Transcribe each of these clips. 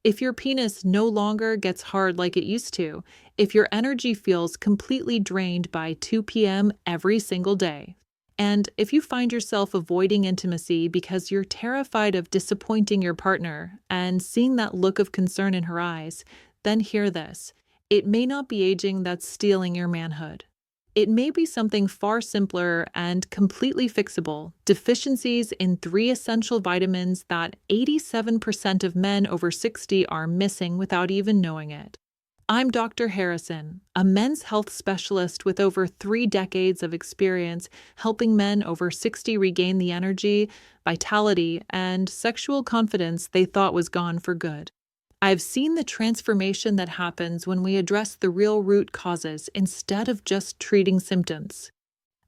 If your penis no longer gets hard like it used to, if your energy feels completely drained by 2 p.m. every single day, and if you find yourself avoiding intimacy because you're terrified of disappointing your partner and seeing that look of concern in her eyes, then hear this. It may not be aging that's stealing your manhood. It may be something far simpler and completely fixable: deficiencies in three essential vitamins that 87% of men over 60 are missing without even knowing it. I'm Dr. Harrison, a men's health specialist with over 3 decades of experience helping men over 60 regain the energy, vitality, and sexual confidence they thought was gone for good. I've seen the transformation that happens when we address the real root causes instead of just treating symptoms.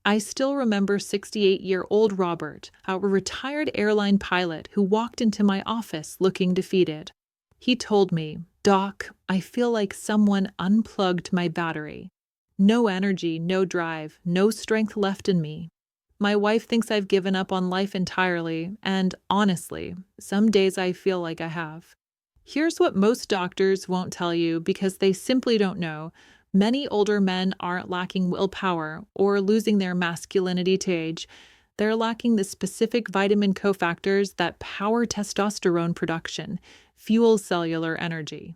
I still remember 68-year-old Robert, our retired airline pilot who walked into my office looking defeated. He told me, "Doc, I feel like someone unplugged my battery. No energy, no drive, no strength left in me. My wife thinks I've given up on life entirely, and honestly, some days I feel like I have." Here's what most doctors won't tell you because they simply don't know. Many older men aren't lacking willpower or losing their masculinity to age. They're lacking the specific vitamin cofactors that power testosterone production, fuel cellular energy,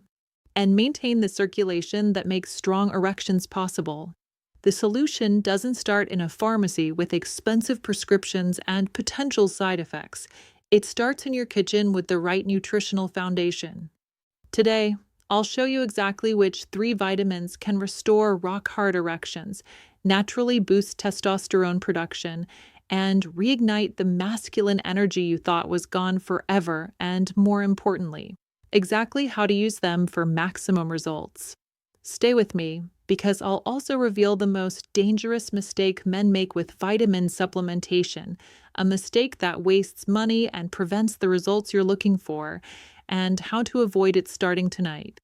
and maintain the circulation that makes strong erections possible. The solution doesn't start in a pharmacy with expensive prescriptions and potential side effects. It starts in your kitchen with the right nutritional foundation. Today, I'll show you exactly which 3 vitamins can restore rock-hard erections, naturally boost testosterone production, and reignite the masculine energy you thought was gone forever, and more importantly, exactly how to use them for maximum results. Stay with me, because I'll also reveal the most dangerous mistake men make with vitamin supplementation, a mistake that wastes money and prevents the results you're looking for, and how to avoid it starting tonight.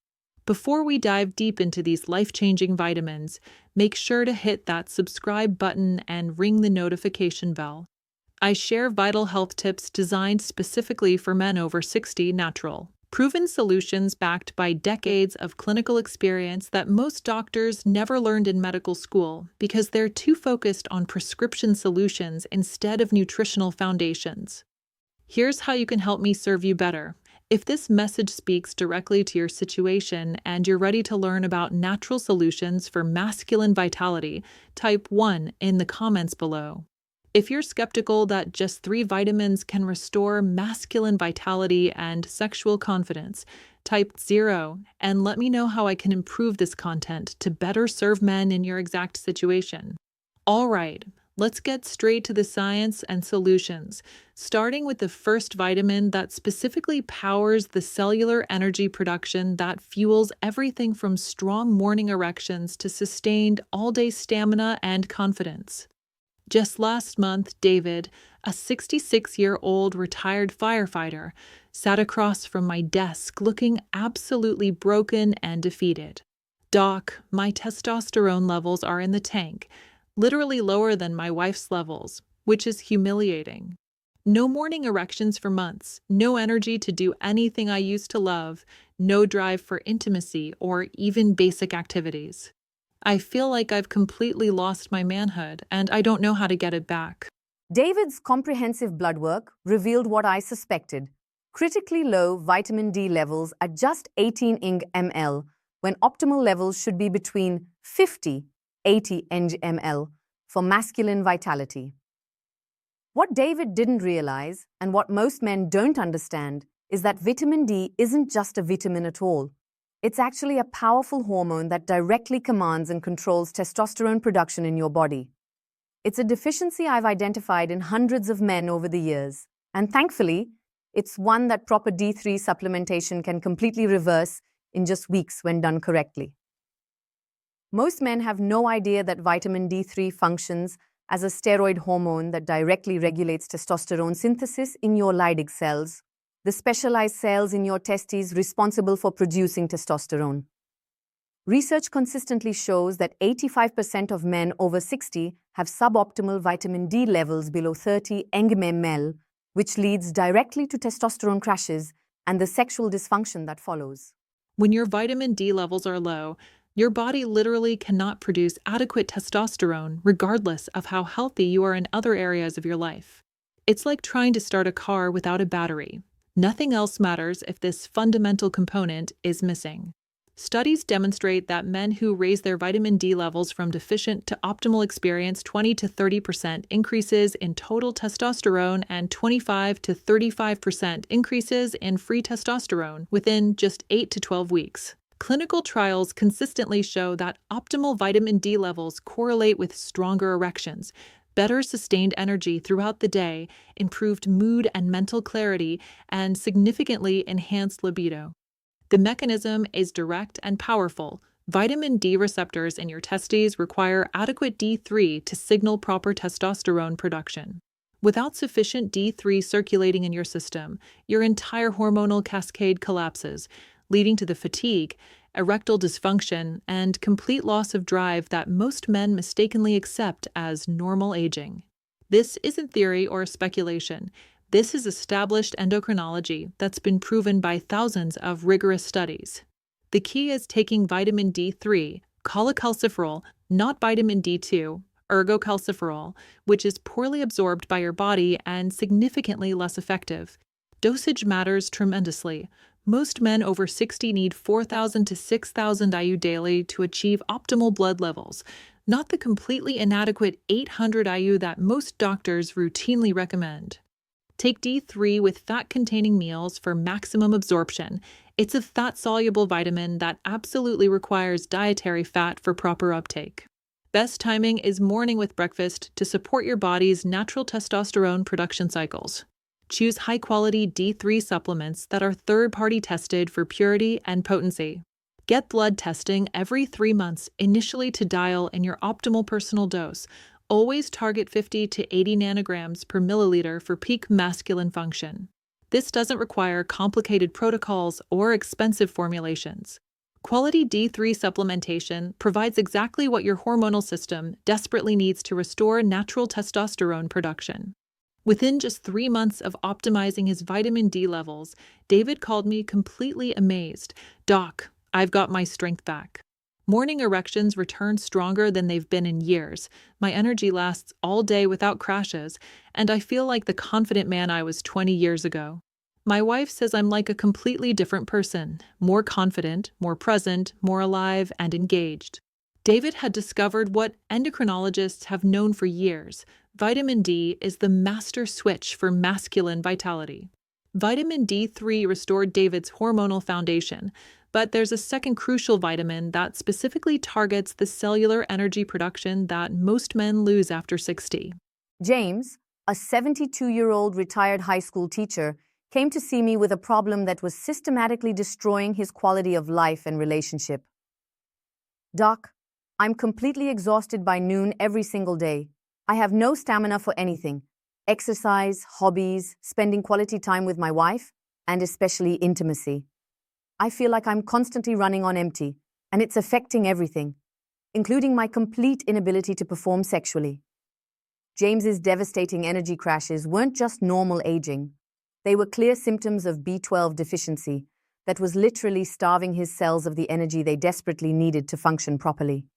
Before we dive deep into these life-changing vitamins, make sure to hit that subscribe button and ring the notification bell. I share vital health tips designed specifically for men over 60, natural, proven solutions backed by decades of clinical experience that most doctors never learned in medical school because they're too focused on prescription solutions instead of nutritional foundations. Here's how you can help me serve you better. If this message speaks directly to your situation and you're ready to learn about natural solutions for masculine vitality, type 1 in the comments below. If you're skeptical that just 3 vitamins can restore masculine vitality and sexual confidence, type 0 and let me know how I can improve this content to better serve men in your exact situation. All right, let's get straight to the science and solutions, starting with the first vitamin that specifically powers the cellular energy production that fuels everything from strong morning erections to sustained all-day stamina and confidence. Just last month, David, a 66-year-old retired firefighter, sat across from my desk looking absolutely broken and defeated. "Doc, my testosterone levels are in the tank, literally lower than my wife's levels, which is humiliating. No morning erections for months, no energy to do anything I used to love, no drive for intimacy or even basic activities. I feel like I've completely lost my manhood, and I don't know how to get it back." David's comprehensive blood work revealed what I suspected: critically low vitamin D levels at just 18 mg/ml, when optimal levels should be between 50–80 mg/ml for masculine vitality. What David didn't realize, and what most men don't understand, is that vitamin D isn't just a vitamin at all. It's actually a powerful hormone that directly commands and controls testosterone production in your body. It's a deficiency I've identified in hundreds of men over the years, and thankfully, it's one that proper D3 supplementation can completely reverse in just weeks when done correctly. Most men have no idea that vitamin D3 functions as a steroid hormone that directly regulates testosterone synthesis in your Leydig cells, the specialized cells in your testes responsible for producing testosterone. Research consistently shows that 85% of men over 60 have suboptimal vitamin D levels below 30 mg/ml, which leads directly to testosterone crashes and the sexual dysfunction that follows. When your vitamin D levels are low, your body literally cannot produce adequate testosterone, regardless of how healthy you are in other areas of your life. It's like trying to start a car without a battery. Nothing else matters if this fundamental component is missing. Studies demonstrate that men who raise their vitamin D levels from deficient to optimal experience 20 to 30% increases in total testosterone and 25 to 35% increases in free testosterone within just 8 to 12 weeks. Clinical trials consistently show that optimal vitamin D levels correlate with stronger erections, better sustained energy throughout the day, improved mood and mental clarity, and significantly enhanced libido. The mechanism is direct and powerful. Vitamin D receptors in your testes require adequate D3 to signal proper testosterone production. Without sufficient D3 circulating in your system, your entire hormonal cascade collapses, leading to the fatigue, erectile dysfunction, and complete loss of drive that most men mistakenly accept as normal aging. This isn't theory or speculation. This is established endocrinology that's been proven by thousands of rigorous studies. The key is taking vitamin D3, cholecalciferol, not vitamin D2, ergocalciferol, which is poorly absorbed by your body and significantly less effective. Dosage matters tremendously. Most men over 60 need 4,000 to 6,000 IU daily to achieve optimal blood levels, not the completely inadequate 800 IU that most doctors routinely recommend. Take D3 with fat-containing meals for maximum absorption. It's a fat-soluble vitamin that absolutely requires dietary fat for proper uptake. Best timing is morning with breakfast to support your body's natural testosterone production cycles. Choose high-quality D3 supplements that are third-party tested for purity and potency. Get blood testing every 3 months, initially to dial in your optimal personal dose. Always target 50 to 80 nanograms per milliliter for peak masculine function. This doesn't require complicated protocols or expensive formulations. Quality D3 supplementation provides exactly what your hormonal system desperately needs to restore natural testosterone production. Within just 3 months of optimizing his vitamin D levels, David called me completely amazed. "Doc, I've got my strength back. Morning erections return stronger than they've been in years. My energy lasts all day without crashes, and I feel like the confident man I was 20 years ago. My wife says I'm like a completely different person, more confident, more present, more alive, and engaged." David had discovered what endocrinologists have known for years. Vitamin D is the master switch for masculine vitality. Vitamin D3 restored David's hormonal foundation, but there's a second crucial vitamin that specifically targets the cellular energy production that most men lose after 60. James, a 72-year-old retired high school teacher, came to see me with a problem that was systematically destroying his quality of life and relationship. "Doc, I'm completely exhausted by noon every single day. I have no stamina for anything. Exercise, hobbies, spending quality time with my wife, and especially intimacy. I feel like I'm constantly running on empty, and it's affecting everything, including my complete inability to perform sexually." James's devastating energy crashes weren't just normal aging. They were clear symptoms of B12 deficiency that was literally starving his cells of the energy they desperately needed to function properly.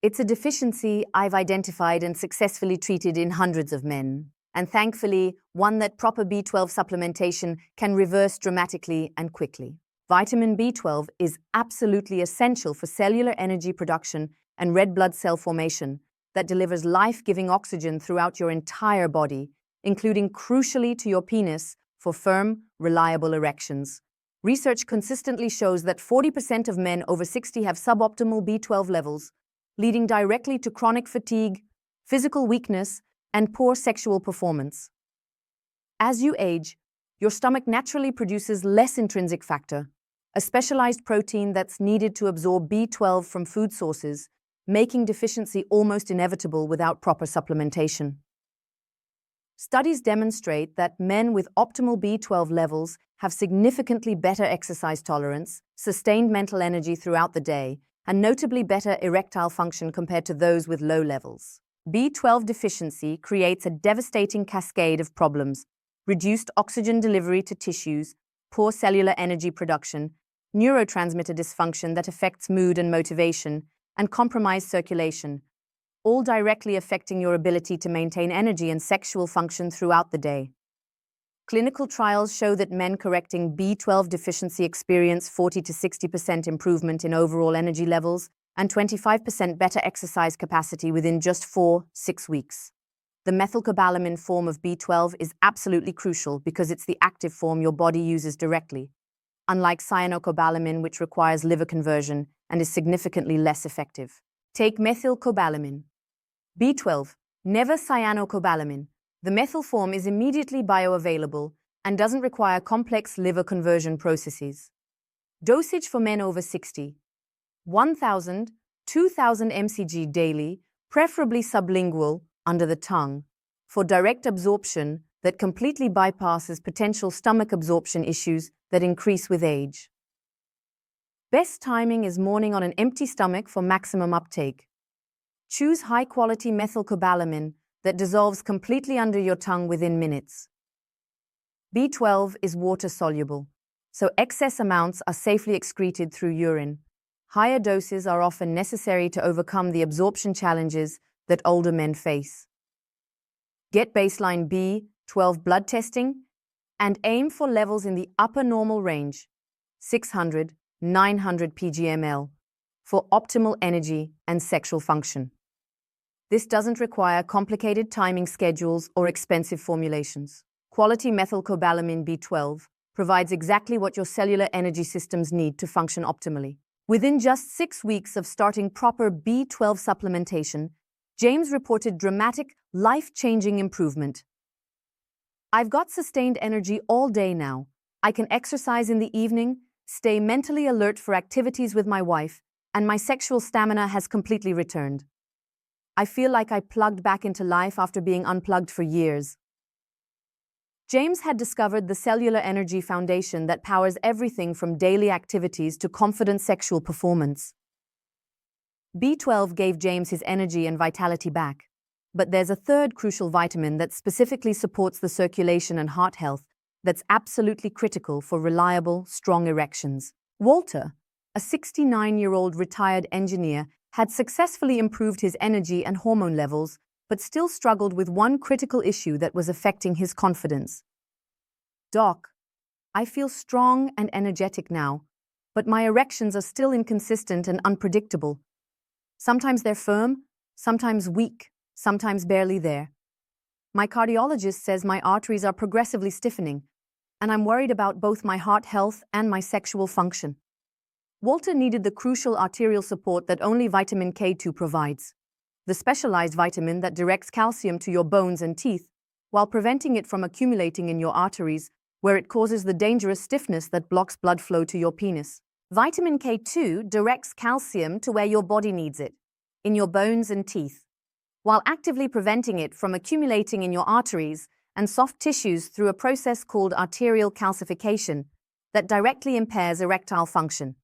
It's a deficiency I've identified and successfully treated in hundreds of men, and thankfully, one that proper B12 supplementation can reverse dramatically and quickly. Vitamin B12 is absolutely essential for cellular energy production and red blood cell formation that delivers life-giving oxygen throughout your entire body, including crucially to your penis for firm, reliable erections. Research consistently shows that 40% of men over 60 have suboptimal B12 levels, leading directly to chronic fatigue, physical weakness, and poor sexual performance. As you age, your stomach naturally produces less intrinsic factor, a specialized protein that's needed to absorb B12 from food sources, making deficiency almost inevitable without proper supplementation. Studies demonstrate that men with optimal B12 levels have significantly better exercise tolerance, sustained mental energy throughout the day, and notably better erectile function compared to those with low levels. B12 deficiency creates a devastating cascade of problems: reduced oxygen delivery to tissues, poor cellular energy production, neurotransmitter dysfunction that affects mood and motivation, and compromised circulation, all directly affecting your ability to maintain energy and sexual function throughout the day. Clinical trials show that men correcting B12 deficiency experience 40 to 60% improvement in overall energy levels and 25% better exercise capacity within just 4-6 weeks. The methylcobalamin form of B12 is absolutely crucial because it's the active form your body uses directly, unlike cyanocobalamin, which requires liver conversion and is significantly less effective. Take methylcobalamin. B12, never cyanocobalamin. The methyl form is immediately bioavailable and doesn't require complex liver conversion processes. Dosage for men over 60. 1,000, 2,000 mcg daily, preferably sublingual, under the tongue, for direct absorption that completely bypasses potential stomach absorption issues that increase with age. Best timing is morning on an empty stomach for maximum uptake. Choose high-quality methylcobalamin that dissolves completely under your tongue within minutes. B12 is water-soluble, so excess amounts are safely excreted through urine. Higher doses are often necessary to overcome the challenges that older men face. Get baseline B12 blood testing and aim for levels in the upper normal range, 600, 900 pg/ml, for optimal energy and sexual function. This doesn't require complicated timing schedules or expensive formulations. Quality methylcobalamin B12 provides exactly what your cellular energy systems need to function optimally. Within just 6 weeks of starting proper B12 supplementation, James reported dramatic, life-changing improvement. "I've got sustained energy all day now. I can exercise in the evening, stay mentally alert for activities with my wife, and my sexual stamina has completely returned. I feel like I plugged back into life after being unplugged for years." James had discovered the cellular energy foundation that powers everything from daily activities to confident sexual performance. B12 gave James his energy and vitality back. But there's a third crucial vitamin that specifically supports the circulation and heart health that's absolutely critical for reliable, strong erections. Walter, a 69-year-old retired engineer, had successfully improved his energy and hormone levels, but still struggled with one critical issue that was affecting his confidence. "Doc, I feel strong and energetic now, but my erections are still inconsistent and unpredictable. Sometimes they're firm, sometimes weak, sometimes barely there. My cardiologist says my arteries are progressively stiffening, and I'm worried about both my heart health and my sexual function." Walter needed the crucial arterial support that only vitamin K2 provides, the specialized vitamin that directs calcium to your bones and teeth while preventing it from accumulating in your arteries, where it causes the dangerous stiffness that blocks blood flow to your penis. Vitamin K2 directs calcium to where your body needs it, in your bones and teeth, while actively preventing it from accumulating in your arteries and soft tissues through a process called arterial calcification that directly impairs erectile function.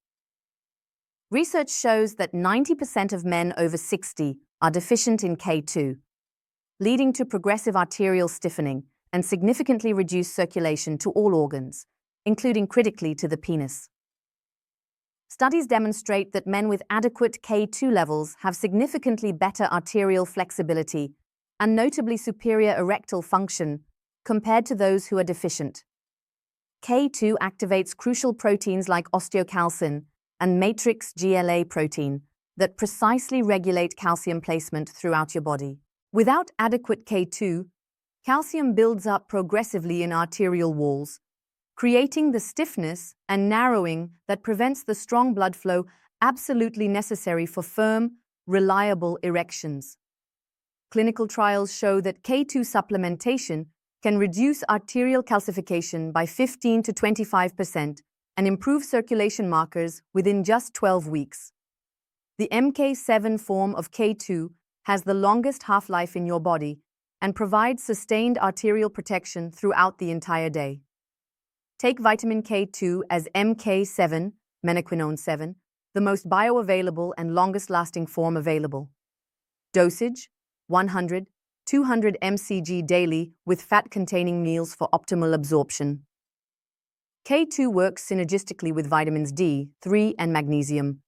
Research shows that 90% of men over 60 are deficient in K2, leading to progressive arterial stiffening and significantly reduced circulation to all organs, including critically to the penis. Studies demonstrate that men with adequate K2 levels have significantly better arterial flexibility and notably superior erectile function compared to those who are deficient. K2 activates crucial proteins like osteocalcin and matrix GLA protein that precisely regulate calcium placement throughout your body. Without adequate K2, calcium builds up progressively in arterial walls, creating the stiffness and narrowing that prevents the strong blood flow absolutely necessary for firm, reliable erections. Clinical trials show that K2 supplementation can reduce arterial calcification by 15 to 25% and improve circulation markers within just 12 weeks. The MK7 form of K2 has the longest half-life in your body and provides sustained arterial protection throughout the entire day. Take vitamin K2 as MK7, menaquinone 7, the most bioavailable and longest-lasting form available. Dosage: 100, 200 mcg daily with fat-containing meals for optimal absorption. K2 works synergistically with vitamins D3 and magnesium.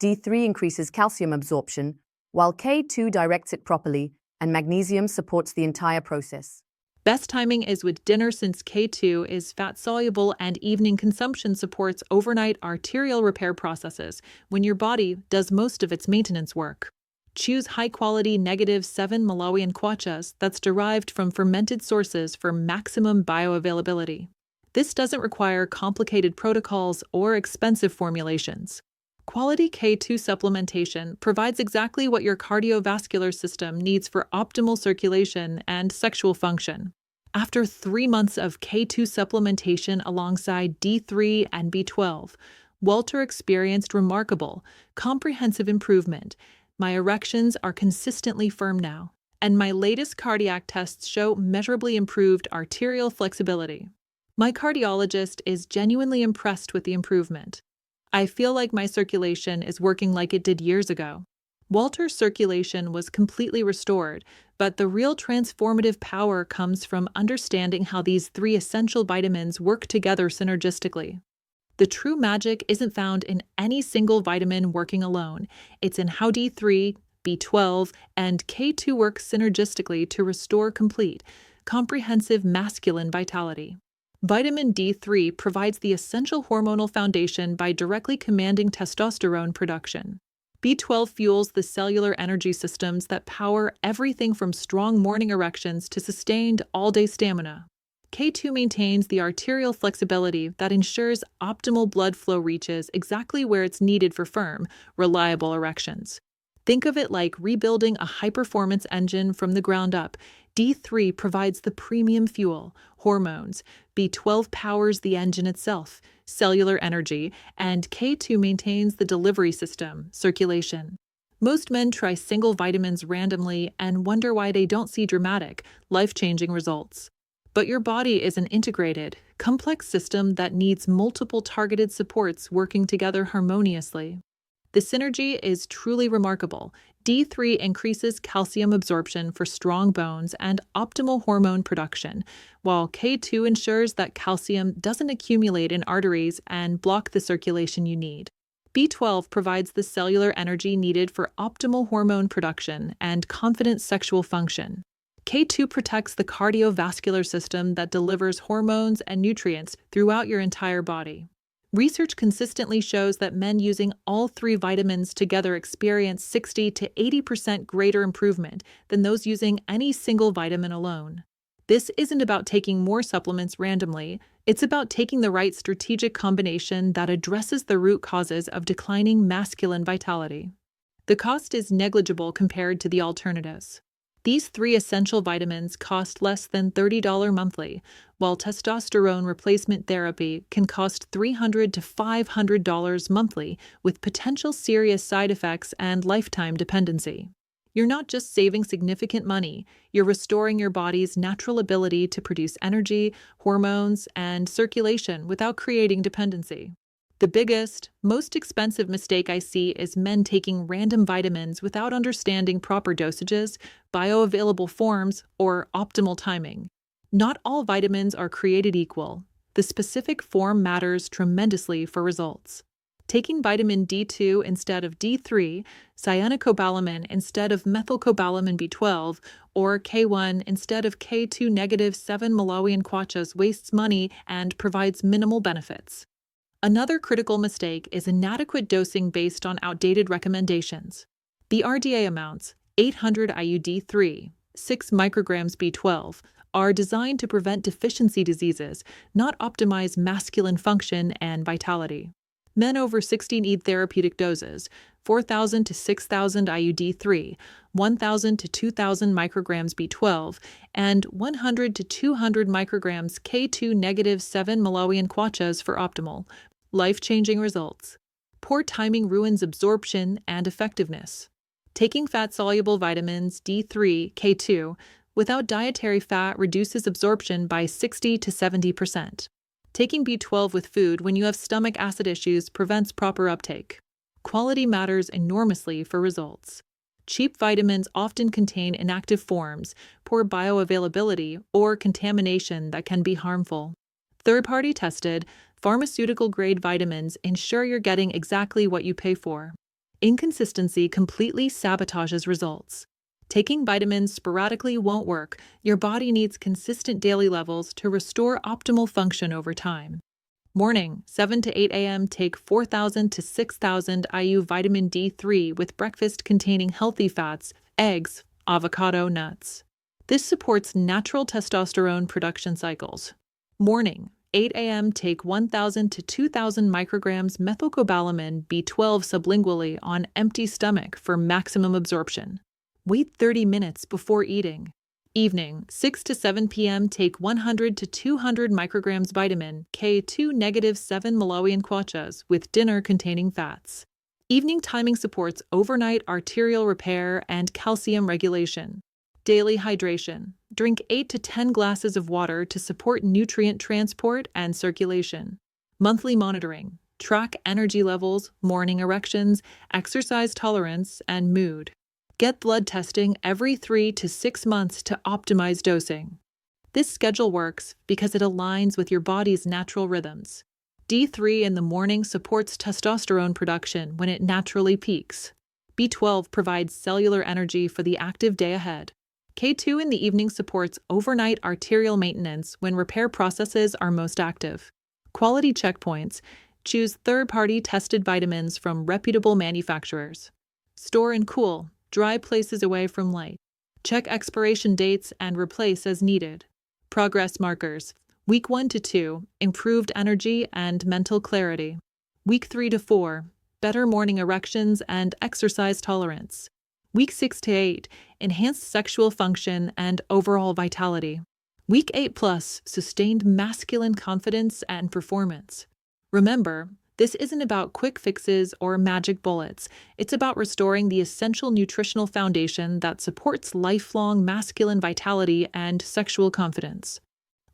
D3 increases calcium absorption, while K2 directs it properly, and magnesium supports the entire process. Best timing is with dinner since K2 is fat-soluble and evening consumption supports overnight arterial repair processes when your body does most of its maintenance work. Choose high-quality -7 Malawian kwachas that's derived from fermented sources for maximum bioavailability. This doesn't require complicated protocols or expensive formulations. Quality K2 supplementation provides exactly what your cardiovascular system needs for optimal circulation and sexual function. After 3 months of K2 supplementation alongside D3 and B12, Walter experienced remarkable, comprehensive improvement. My erections are consistently firm now, and my latest cardiac tests show measurably improved arterial flexibility. My cardiologist is genuinely impressed with the improvement. I feel like my circulation is working like it did years ago. Walter's circulation was completely restored, but the real transformative power comes from understanding how these 3 essential vitamins work together synergistically. The true magic isn't found in any single vitamin working alone. It's in how D3, B12, and K2 work synergistically to restore complete, comprehensive masculine vitality. Vitamin D3 provides the essential hormonal foundation by directly commanding testosterone production. B12 fuels the cellular energy systems that power everything from strong morning erections to sustained all-day stamina. K2 maintains the arterial flexibility that ensures optimal blood flow reaches exactly where it's needed for firm, reliable erections. Think of it like rebuilding a high-performance engine from the ground up. D3 provides the premium fuel, hormones, B12 powers the engine itself, cellular energy, and K2 maintains the delivery system, circulation. Most men try single vitamins randomly and wonder why they don't see dramatic, life-changing results. But your body is an integrated, complex system that needs multiple targeted supports working together harmoniously. The synergy is truly remarkable. D3 increases calcium absorption for strong bones and optimal hormone production, while K2 ensures that calcium doesn't accumulate in arteries and block the circulation you need. B12 provides the cellular energy needed for optimal hormone production and confident sexual function. K2 protects the cardiovascular system that delivers hormones and nutrients throughout your entire body. Research consistently shows that men using all 3 vitamins together experience 60 to 80% greater improvement than those using any single vitamin alone. This isn't about taking more supplements randomly, it's about taking the right strategic combination that addresses the root causes of declining masculine vitality. The cost is negligible compared to the alternatives. These 3 essential vitamins cost less than $30 monthly, while testosterone replacement therapy can cost $300 to $500 monthly with potential serious side effects and lifetime dependency. You're not just saving significant money, you're restoring your body's natural ability to produce energy, hormones, and circulation without creating dependency. The biggest, most expensive mistake I see is men taking random vitamins without understanding proper dosages, bioavailable forms, or optimal timing. Not all vitamins are created equal. The specific form matters tremendously for results. Taking vitamin D2 instead of D3, cyanocobalamin instead of methylcobalamin B12, or K1 instead of K2-7 Malawian kwachas wastes money and provides minimal benefits. Another critical mistake is inadequate dosing based on outdated recommendations. The RDA amounts, 800 IU-D3, 6 micrograms B12, are designed to prevent deficiency diseases, not optimize masculine function and vitality. Men over 60 need therapeutic doses, 4,000 to 6,000 IU-D3, 1,000 to 2,000 micrograms B12, and 100 to 200 micrograms K2-7 Malawian kwachas for optimal, life-changing results. Poor timing ruins absorption and effectiveness. Taking fat-soluble vitamins D3, K2 without dietary fat reduces absorption by 60 to 70%. Taking B12 with food when you have stomach acid issues prevents proper uptake. Quality matters enormously for results. Cheap vitamins often contain inactive forms, poor bioavailability, or contamination that can be harmful. Third-party tested, pharmaceutical-grade vitamins ensure you're getting exactly what you pay for. Inconsistency completely sabotages results. Taking vitamins sporadically won't work. Your body needs consistent daily levels to restore optimal function over time. Morning, 7 to 8 a.m. Take 4,000 to 6,000 IU vitamin D3 with breakfast containing healthy fats, eggs, avocado, nuts. This supports natural testosterone production cycles. Morning, 8 a.m. Take 1,000 to 2,000 micrograms methylcobalamin B12 sublingually on empty stomach for maximum absorption. Wait 30 minutes before eating. Evening, 6 to 7 p.m. Take 100 to 200 micrograms vitamin K2-7 Malawian kwachas with dinner containing fats. Evening timing supports overnight arterial repair and calcium regulation. Daily hydration. Drink 8 to 10 glasses of water to support nutrient transport and circulation. Monthly monitoring. Track energy levels, morning erections, exercise tolerance, and mood. Get blood testing every 3 to 6 months to optimize dosing. This schedule works because it aligns with your body's natural rhythms. D3 in the morning supports testosterone production when it naturally peaks. B12 provides cellular energy for the active day ahead. K2 in the evening supports overnight arterial maintenance when repair processes are most active. Quality checkpoints. Choose third-party tested vitamins from reputable manufacturers. Store and cool. Dry places away from light. Check expiration dates and replace as needed. Progress markers. Week 1 to 2, improved energy and mental clarity. Week 3 to 4, better morning erections and exercise tolerance. Week 6 to 8, enhanced sexual function and overall vitality. Week 8 plus, sustained masculine confidence and performance. Remember, this isn't about quick fixes or magic bullets. It's about restoring the essential nutritional foundation that supports lifelong masculine vitality and sexual confidence.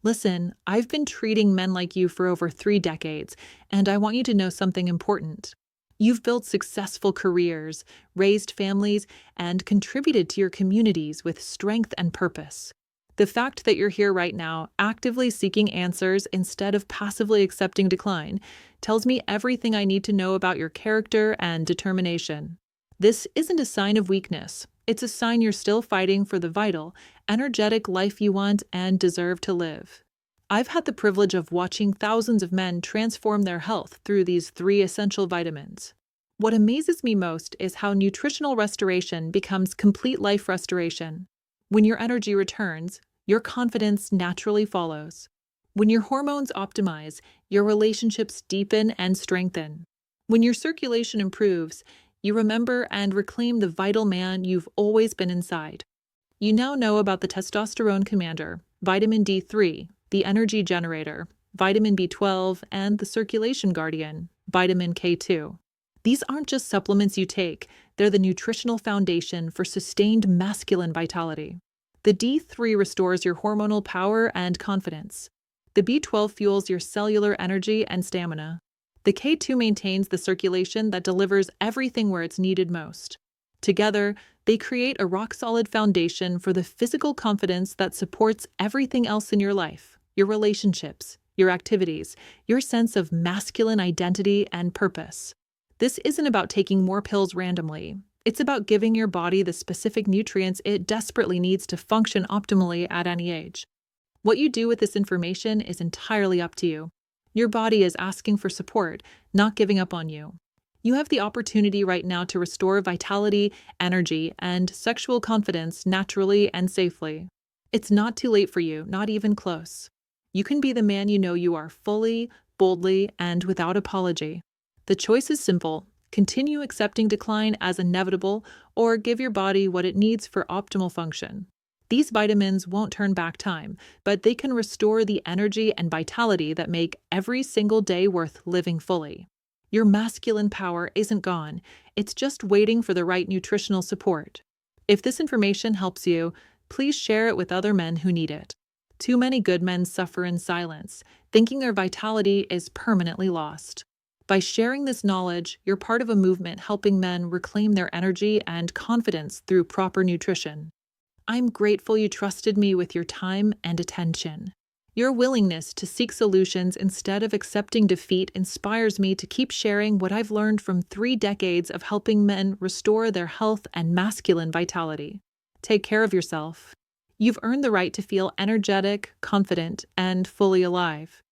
Listen, I've been treating men like you for over 3 decades, and I want you to know something important. You've built successful careers, raised families, and contributed to your communities with strength and purpose. The fact that you're here right now, actively seeking answers instead of passively accepting decline, tells me everything I need to know about your character and determination. This isn't a sign of weakness. It's a sign you're still fighting for the vital, energetic life you want and deserve to live. I've had the privilege of watching thousands of men transform their health through these 3 essential vitamins. What amazes me most is how nutritional restoration becomes complete life restoration. When your energy returns, your confidence naturally follows. When your hormones optimize, your relationships deepen and strengthen. When your circulation improves, you remember and reclaim the vital man you've always been inside. You now know about the Testosterone Commander, vitamin D3, the energy generator, vitamin B12, and the circulation guardian, vitamin K2. These aren't just supplements you take, they're the nutritional foundation for sustained masculine vitality. The D3 restores your hormonal power and confidence. The B12 fuels your cellular energy and stamina. The K2 maintains the circulation that delivers everything where it's needed most. Together, they create a rock-solid foundation for the physical confidence that supports everything else in your life, your relationships, your activities, your sense of masculine identity and purpose. This isn't about taking more pills randomly. It's about giving your body the specific nutrients it desperately needs to function optimally at any age. What you do with this information is entirely up to you. Your body is asking for support, not giving up on you. You have the opportunity right now to restore vitality, energy, and sexual confidence naturally and safely. It's not too late for you, not even close. You can be the man you know you are fully, boldly, and without apology. The choice is simple. Continue accepting decline as inevitable, or give your body what it needs for optimal function. These vitamins won't turn back time, but they can restore the energy and vitality that make every single day worth living fully. Your masculine power isn't gone, it's just waiting for the right nutritional support. If this information helps you, please share it with other men who need it. Too many good men suffer in silence, thinking their vitality is permanently lost. By sharing this knowledge, you're part of a movement helping men reclaim their energy and confidence through proper nutrition. I'm grateful you trusted me with your time and attention. Your willingness to seek solutions instead of accepting defeat inspires me to keep sharing what I've learned from 3 decades of helping men restore their health and masculine vitality. Take care of yourself. You've earned the right to feel energetic, confident, and fully alive.